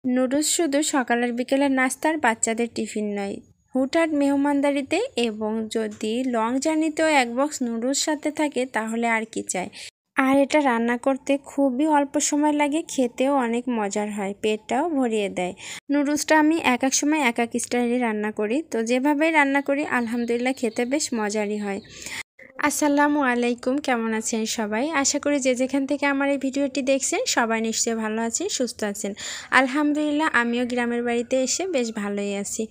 Noodles শুধু সকালের বিকেলের নাস্তার বাচ্চাদের টিফিন নয়, হুটহাট মেহমানদারিতে এবং যদি লং জার্নিতেও এক বক্স নুডলস সাথে থাকে তাহলে আর কি চাই। আর এটা রান্না করতে খুবই অল্প সময় লাগে, খেতেও অনেক মজার হয়, পেটটাও ভরিয়ে দেয়। নুডলসটা আমি এক এক সময় এক এক স্টাইলে রান্না করি, তো যেভাবেই রান্না করি আলহামদুলিল্লাহ খেতে বেশ মজারই হয়। আসসালামু আলাইকুম, কেমন আছেন সবাই? আশা করি যে যেখান থেকে আমার এই ভিডিওটি দেখছেন সবাই নিশ্চয়ই ভালো আছেন, সুস্থ আছেন। আলহামদুলিল্লাহ আমিও গ্রামের বাড়িতে এসে বেশ ভালোই আছি।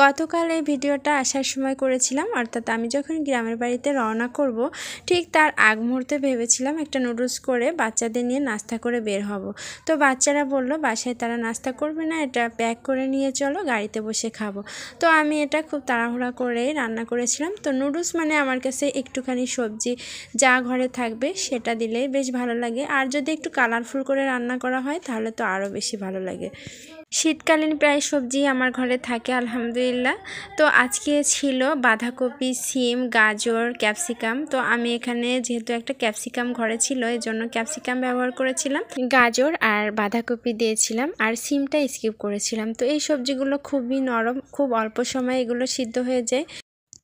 গতকাল এই ভিডিওটা আসার সময় করেছিলাম, অর্থাৎ আমি যখন গ্রামের বাড়িতে রওনা করব ঠিক তার আগ মুহূর্তে ভেবেছিলাম একটা নুডলস করে বাচ্চাদের নিয়ে নাস্তা করে বের হব। তো বাচ্চারা বলল বাসায় তারা নাস্তা করবে না, এটা প্যাক করে নিয়ে চলো, গাড়িতে বসে খাবো। তো আমি এটা খুব তাড়াহুড়া করে রান্না করেছিলাম। তো নুডলস মানে আমার কাছে একটুখানি সবজি যা ঘরে থাকবে সেটা দিলেই বেশ ভালো লাগে, আর যদি একটু কালারফুল করে রান্না করা হয় তাহলে তো আরও বেশি ভালো লাগে। শীতকালীন প্রায় সবজি আমার ঘরে থাকে আলহামদুলিল্লাহ। তো আজকে ছিল বাঁধাকপি, সিম, গাজর, ক্যাপসিকাম। তো আমি এখানে যেহেতু একটা ক্যাপসিকাম ঘরে ছিল এই জন্য ক্যাপসিকাম ব্যবহার করেছিলাম, গাজর আর বাঁধাকপি দিয়েছিলাম, আর সিমটা স্কিপ করেছিলাম। তো এই সবজিগুলো খুবই নরম, খুব অল্প সময়ে এগুলো সিদ্ধ হয়ে যায়।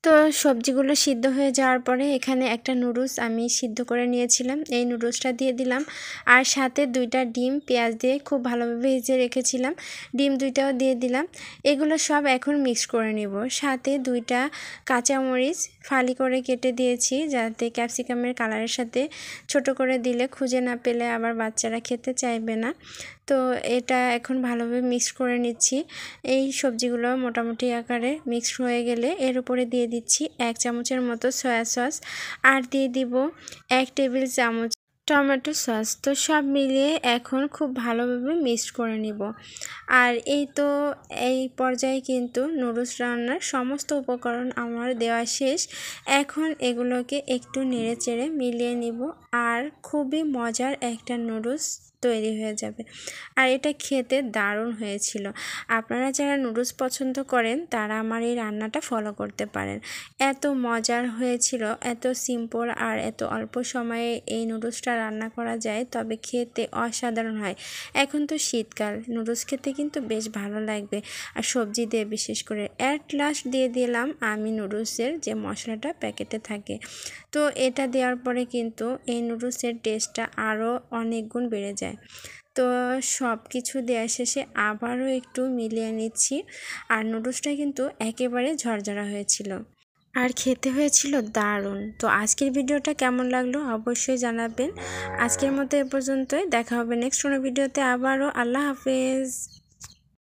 তো সবজিগুলো সিদ্ধ হয়ে যাওয়ার পরে এখানে একটা নুডলস আমি সিদ্ধ করে নিয়েছিলাম, এই নুডলসটা দিয়ে দিলাম, আর সাথে 2টা ডিম পেঁয়াজ দিয়ে খুব ভালোভাবে ভেজে রেখেছিলাম, ডিম 2টাও দিয়ে দিলাম। এগুলো সব এখন মিক্স করে নিব। সাথে 2টা কাঁচামরিচ ফালি করে কেটে দিয়েছি, যাতে ক্যাপসিকামের কালারের সাথে ছোট করে দিলে খুঁজে না পেলে আবার বাচ্চারা খেতে চাইবে না। তো এটা এখন ভালোভাবে মিক্স করে নিচ্ছি। এই সবজিগুলো মোটামুটি আকারে মিক্সড হয়ে গেলে এর উপরে দিয়ে দিচ্ছি 1 চামচের মতো সয়া সস, আর দিয়ে দিব 1 টেবিল চামচ টমেটো সস। তো সব মিলিয়ে এখন খুব ভালোভাবে মিক্সড করে নিব। আর এই পর্যায়ে কিন্তু নুডলস রান্নার সমস্ত উপকরণ আমার দেওয়া শেষ। এখন এগুলোকে একটু নেড়ে চেড়ে মিলিয়ে নিব, আর খুবই মজার একটা নুডলস তৈরি হয়ে যাবে। আর এটা খেতে দারুণ হয়েছিল। আপনারা যারা নুডলস পছন্দ করেন তারা আমার এই রান্নাটা ফলো করতে পারেন। এত মজার হয়েছিল, এত সিম্পল আর এত অল্প সময়ে এই নুডলসটা রান্না করা যায়, তবে খেতে অসাধারণ হয়। এখন তো শীতকাল, নুডলস খেতে কিন্তু বেশ ভালো লাগবে, আর সবজি দিয়ে বিশেষ করে। অ্যাট লাস্ট দিয়ে দিলাম আমি নুডলসের যে মশলাটা প্যাকেটে থাকে। তো এটা দেওয়ার পরে কিন্তু এই নুডলসের টেস্টটা আরও অনেক গুণ বেড়ে যায়। তো সব কিছু দেওয়া শেষে আবারও একটু মিলিয়ে নিচ্ছি, আর নুডলসটা কিন্তু একেবারে ঝরঝরা হয়েছিল আর খেতে হয়েছিল দারুণ। তো আজকের ভিডিওটা কেমন লাগলো অবশ্যই জানাবেন। আজকের মতো এ পর্যন্তই, দেখা হবে নেক্সট কোনো ভিডিওতে আবারও। আল্লাহ হাফেজ।